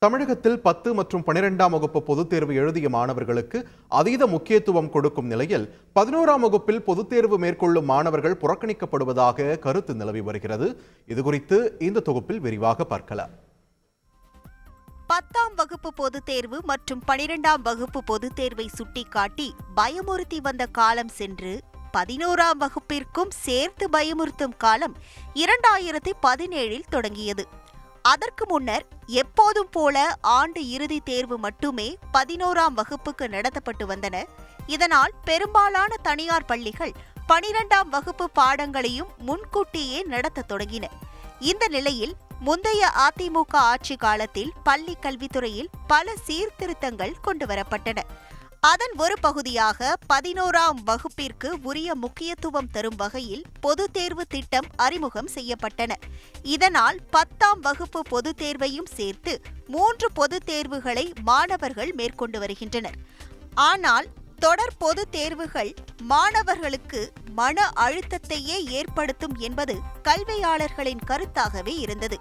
தமிழகத்தில் 10 மற்றும் 12ஆம் வகுப்பு பொதுத் தேர்வு எழுதிய மாணவர்களுக்கு அதீத முக்கியத்துவம் கொடுக்கும் நிலையில் 11ஆம் வகுப்பில் பொதுத் தேர்வு மேற்கொள்ளும் மாணவர்கள் புறக்கணிக்கப்படுவதாக கருத்து நிலவி வருகிறது. இதுகுறித்து இந்த தொகுப்பில் விரிவாக பார்க்கலாம். 10ஆம் வகுப்பு பொதுத் தேர்வு மற்றும் 12ஆம் வகுப்பு பொதுத் தேர்வை சுட்டிக்காட்டி பயமுறுத்தி வந்த காலம் சென்று 11ஆம் வகுப்பிற்கும் சேர்த்து பயமுறுத்தும் காலம் 2017இல் தொடங்கியது. அதற்கு முன்னர் எப்போதும் போல ஆண்டு இறுதி தேர்வு மட்டுமே 11ஆம் வகுப்புக்கு நடத்தப்பட்டு வந்தன. இதனால் பெரும்பாலான தனியார் பள்ளிகள் 12ஆம் வகுப்பு பாடங்களையும் முன்கூட்டியே நடத்த தொடங்கின. இந்த நிலையில் முந்தைய அதிமுக ஆட்சி காலத்தில் பள்ளி கல்வித்துறையில் பல சீர்திருத்தங்கள் கொண்டுவரப்பட்டன. அதன் ஒரு பகுதியாக 11ஆம் வகுப்பிற்கு உரிய முக்கியத்துவம் தரும் வகையில் பொதுத் தேர்வு திட்டம் அறிமுகம் செய்யப்பட்டன. இதனால் 10ஆம் வகுப்பு பொதுத் தேர்வையும் சேர்த்து 3 பொதுத் தேர்வுகளை மாணவர்கள் மேற்கொண்டு வருகின்றனர். ஆனால் தொடர் பொதுத் தேர்வுகள் மாணவர்களுக்கு மன அழுத்தத்தையே ஏற்படுத்தும் என்பது கல்வியாளர்களின் கருத்தாகவே இருந்தது.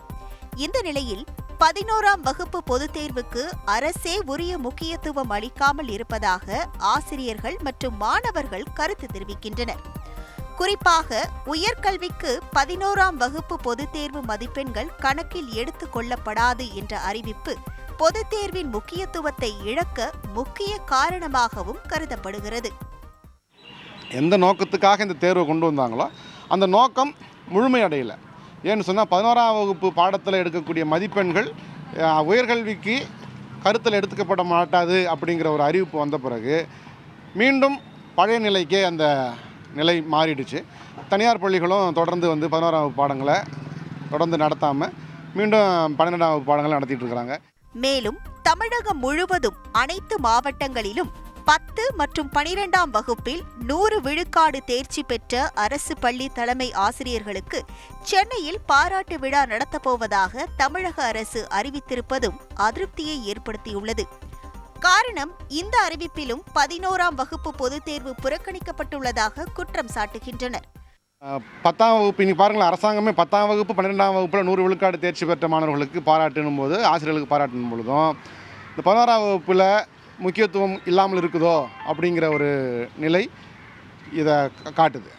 இந்த நிலையில் 11ஆம் வகுப்பு பொதுத் தேர்வுக்கு அரசே உரிய முக்கியத்துவம் அளிக்காமல் இருப்பதாக ஆசிரியர்கள் மற்றும் மாணவர்கள் கருத்து தெரிவிக்கின்றனர். குறிப்பாக உயர்கல்விக்கு 11ஆம் வகுப்பு பொதுத் தேர்வு மதிப்பெண்கள் கணக்கில் எடுத்துக் கொள்ளப்படாது என்ற அறிவிப்பு பொதுத் தேர்வின் முக்கியத்துவத்தை இழக்க முக்கிய காரணமாகவும் கருதப்படுகிறது. எந்த நோக்கத்துக்காக இந்த தேர்வை கொண்டு வந்தாங்களோ அந்த நோக்கம் முழுமையடையலை. ஏன்னு சொன்னால் 11ஆம் வகுப்பு பாடத்தில் எடுக்கக்கூடிய மதிப்பெண்கள் உயர்கல்விக்கு கருத்தில் எடுத்துக்கப்பட மாட்டாது அப்படிங்கிற ஒரு அறிவிப்பு வந்த பிறகு மீண்டும் பழைய நிலைக்கே அந்த நிலை மாறிடுச்சு. தனியார் பள்ளிகளும் தொடர்ந்து 11ஆம் வகுப்பு பாடங்களை தொடர்ந்து நடத்தாமல் மீண்டும் 12ஆம் வகுப்பு பாடங்களை நடத்திட்டு இருக்கிறாங்க. மேலும் தமிழகம் முழுவதும் அனைத்து மாவட்டங்களிலும் 10 மற்றும் 12ஆம் வகுப்பில் 100 விழுக்காடு தேர்ச்சி பெற்ற அரசு பள்ளி தலைமை ஆசிரியர்களுக்கு சென்னையில் பாராட்டு விழா நடத்தப்போவதாக தமிழக அரசு அறிவித்திருப்பதும் அதிருப்தியை ஏற்படுத்தியுள்ளது. காரணம், இந்த அறிவிப்பிலும் 11ஆம் வகுப்பு பொதுத் தேர்வு புறக்கணிக்கப்பட்டுள்ளதாக குற்றம் சாட்டுகின்றனர். 10ஆம் வகுப்பு இன்னைக்கு பாருங்களேன், அரசாங்கமே 10ஆம் வகுப்பு 12ஆம் வகுப்பில் 100 விழுக்காடு தேர்ச்சி பெற்ற மாணவர்களுக்கு பாராட்டணும் போது, ஆசிரியர்களுக்கு பாராட்டணும் பொழுதும் இந்த 11ஆம் வகுப்பில் முக்கியத்துவம் இல்லாமல் இருக்குதோ அப்படிங்கிற ஒரு நிலை இதை காட்டுது.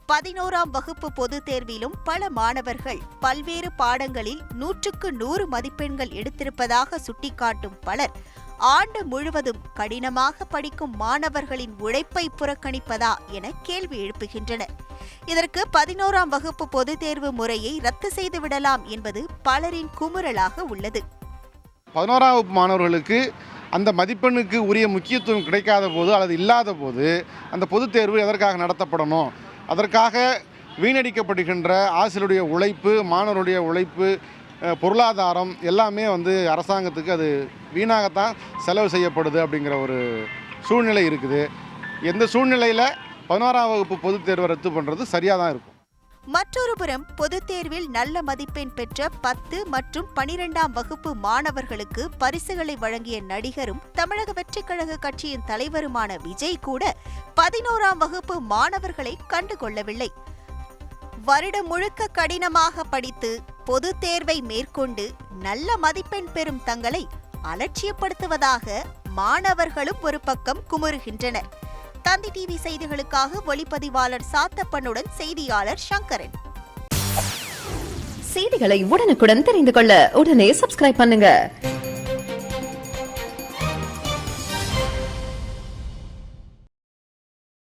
11ஆம் வகுப்பு பொதுத் தேர்விலும் பல மாணவர்கள் பல்வேறு பாடங்களில் 100க்கு 100 மதிப்பெண்கள் எடுத்திருப்பதாக சுட்டிக்காட்டும் பலர் ஆண்டு முழுவதும் கடினமாக படிக்கும் மாணவர்களின் உழைப்பை புறக்கணிப்பதா என கேள்வி எழுப்புகின்றனர். இதற்கு 11ஆம் வகுப்பு பொதுத் தேர்வு முறையை ரத்து செய்து விடலாம் என்பது பலரின் குமுறலாக உள்ளது. 11ஆம் வகுப்பு மாணவர்களுக்கு அந்த மதிப்பெண்ணுக்கு உரிய முக்கியத்துவம் கிடைக்காத போது அல்லது இல்லாத போது அந்த பொதுத் தேர்வு எதற்காக நடத்தப்படணும்? அதற்காக வீணடிக்கப்படுகின்ற ஆசிரியருடைய உழைப்பு, மாணவருடைய உழைப்பு, பொருளாதாரம் எல்லாமே அரசாங்கத்துக்கு அது வீணாகத்தான் செலவு செய்யப்படுது அப்படிங்கிற ஒரு சூழ்நிலை இருக்குது. எந்த சூழ்நிலையில் 11ஆம் வகுப்பு பொதுத் தேர்வை ரத்து பண்ணுறது சரியாக தான் இருக்கும். மற்றொருபுறம் பொதுத் தேர்வில் நல்ல மதிப்பெண் பெற்ற 10 மற்றும் 12ஆம் வகுப்பு மாணவர்களுக்கு பரிசுகளை வழங்கிய நடிகரும் தமிழக வெற்றிக் கழக கட்சியின் தலைவருமான விஜய் கூட 11ஆம் வகுப்பு மாணவர்களை கண்டுகொள்ளவில்லை. வருடம் முழுக்க கடினமாக படித்து பொதுத் தேர்வை மேற்கொண்டு நல்ல மதிப்பெண் பெறும் தங்களை அலட்சியப்படுத்துவதாக மாணவர்களும் ஒரு பக்கம் குமுறுகின்றனர். தந்தி டிவி செய்திகளுக்காக ஒளிப்பதிவாளர் சாத்தப்பனுடன் செய்தியாளர் சங்கரன். செய்திகளை உடனுக்குடன் தெரிந்து கொள்ள உடனே சப்ஸ்கிரைப் பண்ணுங்க.